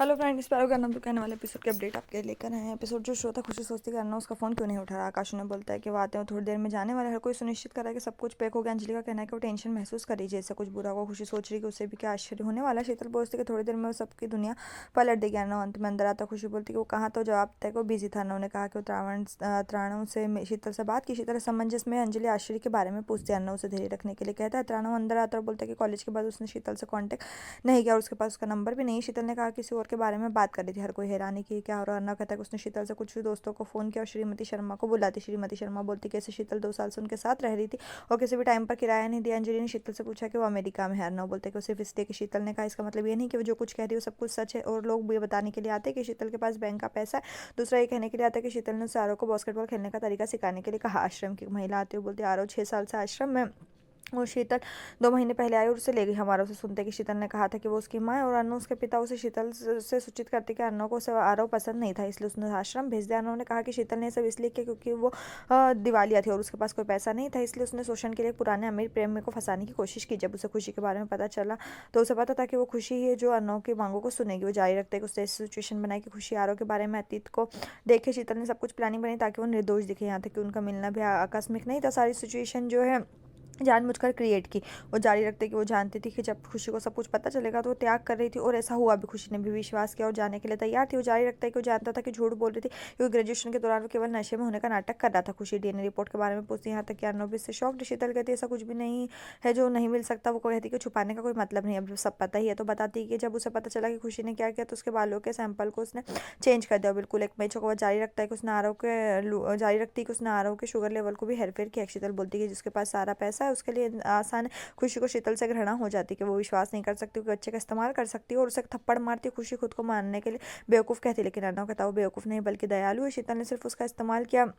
Hello friend, इस बार नाम कहने वाले एपिसोड के अपडेट आपके लेकर आए हैं। एपिसोड जो श्रोता खुशी सोचती है अन्ना उसका फोन क्यों नहीं उठा रहा। आकाश ने बोलता है कि वो आते हैं थोड़ी देर में जाने वाला है। हर कोई सुनिश्चित कर रहा है कि सब कुछ पैक हो गया। अंजलि का कहना है कि वो टेंशन महसूस कर रही है, जैसे कुछ बुरा को खुशी सोच रही है कि उससे भी क्या आश्चर्य होने वाला है। शीतल बोलती है कि थोड़ी देर में वो सबकी दुनिया पलट देगी। अन्ना अंत में अंदर आता खुशी बोलती है कि वो कहाँ, तो जवाब तक वो बिजी था। उन्होंने कहा कि वो त्राणों से शीतल से बात की। शीतल समंजस में अंजलि आश्चर्य के बारे में पूछती है। अन्ना उसे धैर्य रखने के लिए कहता है। त्राणों अंदर आता और बोलता है कि कॉलेज के बाद उसने शीतल से कॉन्टेक्ट नहीं किया और उसके पास उसका नंबर भी नहीं। शीतल ने कहा किसी और के बारे में बात कर रही थी। हर कोई हैरानी की क्या हो रहा है। अन्ना कहता है कि उसने शीतल से कुछ दोस्तों को फोन किया और श्रीमती शर्मा को बुलाती। श्रीमती शर्मा बोलती कैसे शीतल 2 साल से उनके साथ रह रही थी और किसी भी टाइम पर किराया नहीं दिया। अंजलि ने शीतल से पूछा कि वो अमेरिका में है। अन्ना बोलते कि वो सिर्फ इसलिए कि शीतल ने कहा। इसका मतलब ये नहीं कि वो जो कुछ कह रही है वो सब कुछ सच है। और लोग ये बताने के लिए आते हैं कि शीतल के पास बैंक का पैसा है। दूसरा ये कहने के लिए आता है कि शीतल ने उसे आरव को बास्केटबॉल खेलने का तरीका सिखाने के लिए कहा। आश्रम की महिला आती हुई बोलती आरव 6 साल से आश्रम में और शीतल 2 महीने पहले आई और उसे ले गई। हमारा उसे सुनते कि शीतल ने कहा था कि वो उसकी माँ है और अनु उसके पिता। उसे शीतल से सूचित करते कि अनु को उसे आरव पसंद नहीं था, इसलिए उसने आश्रम भेज दिया। अनु ने कहा कि शीतल ने सब इसलिए किया क्योंकि वो दिवालिया थी और उसके पास कोई पैसा नहीं था, इसलिए उसने शोषण के लिए पुराने अमीर प्रेमी को फंसाने की कोशिश की। जब उसे खुशी के बारे में पता चला तो उसे पता था कि वो खुशी ही है जो अनु की मांगों को सुनेगी। वो जारी रखते कि उसने ऐसी सिचुएशन बनाई कि खुशी आरव के बारे में अतीत को देखे। शीतल ने सब कुछ प्लानिंग बनाई ताकि वो निर्दोष दिखे। यहाँ तक कि उनका मिलना भी आकस्मिक नहीं था। सारी सिचुएशन जो है जानबूझकर क्रिएट की। वो जारी रखते कि वो जानती थी कि जब खुशी को सब कुछ पता चलेगा तो वो त्याग कर रही थी और ऐसा हुआ भी। खुशी ने भी विश्वास किया और जाने के लिए तैयार थी। वो जारी रखता है कि वो जानता था कि झूठ बोल रही थी क्योंकि ग्रेजुएशन के दौरान वो केवल नशे में होने का नाटक कर रहा था। खुशी डीएनए रिपोर्ट के बारे में पूछती है, यहाँ तक कि अर्नव से शॉक्ड। शीतल कहती है ऐसा कुछ भी नहीं है जो नहीं मिल सकता। वो कहती कि छुपाने का कोई मतलब नहीं, अब सब पता ही है। तो बताती है कि जब उसे पता चला कि खुशी ने क्या किया तो उसके बालों के सैंपल को उसने चेंज कर दिया बिल्कुल एक मैच को। जारी रखता है कि उसने जारी रखती है कि उसने आरव के शुगर लेवल को भी हेरफेर किया। शीतल बोलती है कि जिसके पास सारा पैसा है उसके लिए आसान। खुशी को शीतल से घृणा हो जाती कि वो विश्वास नहीं कर सकती कि बच्चे का इस्तेमाल कर सकती है और उसे थप्पड़ मारती। खुशी खुद को मारने के लिए बेवकूफ़ कहती, लेकिन अर्नव कहता वो बेवकूफ़ नहीं बल्कि दयालु है। शीतल ने सिर्फ उसका इस्तेमाल किया।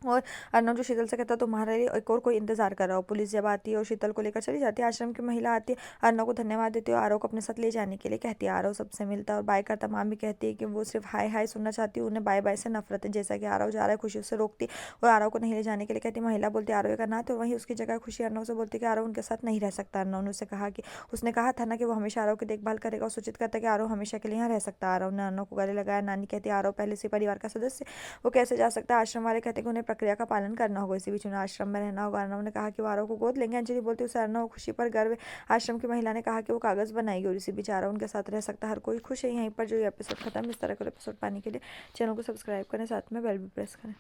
और अर्नव जो शीतल से कहता तुम्हारे लिए एक और कोई इंतजार कर रहा हो। पुलिस जब आती है और शीतल को लेकर चली जाती है, आश्रम की महिला आती है, अर्नव को धन्यवाद देती है और आरव को अपने साथ ले जाने के लिए कहती है। आरव सबसे मिलता है और बाय करता। माँ भी कहती है कि वो सिर्फ हाय हाय सुनना चाहती है, उन्हें बाय बाय से नफरत है। जैसा कि आरव जा रहा है खुशी उससे रोकती और आरव को नहीं ले जाने के लिए कहती। महिला बोलती आरव का ना, तो वहीं उसकी जगह खुशी अर्नव से बोलती कि आरव उनके साथ नहीं रह सकता। अर्नव ने उसने कहा था ना कि वो हमेशा आरव की देखभाल करेगा और सूचित करता कि आरव हमेशा के लिए यहाँ रह सकता है। आरव ने अर्नव को गले लगाया। नानी कहती आरव पहले से परिवार का सदस्य, वो कैसे जा सकता है। आश्रम वाले कहते कि उन्हें प्रक्रिया का पालन करना होगा, इसी बीच उन्हें आश्रम में रहना होगा। अर्नव ने कहा कि वो आरव को गोद लेंगे। अंजलि बोलती उसे अर्नव खुशी पर गर्व है। आश्रम की महिला ने कहा कि वो कागज बनाएगी और इसी बीच आरव उनके साथ रह सकता है। हर कोई खुश है। यहीं पर जो ये एपिसोड खत्म। इस तरह के एपिसोड पाने के लिए चैनल को सब्सक्राइब करें, साथ में बेल भी प्रेस करें।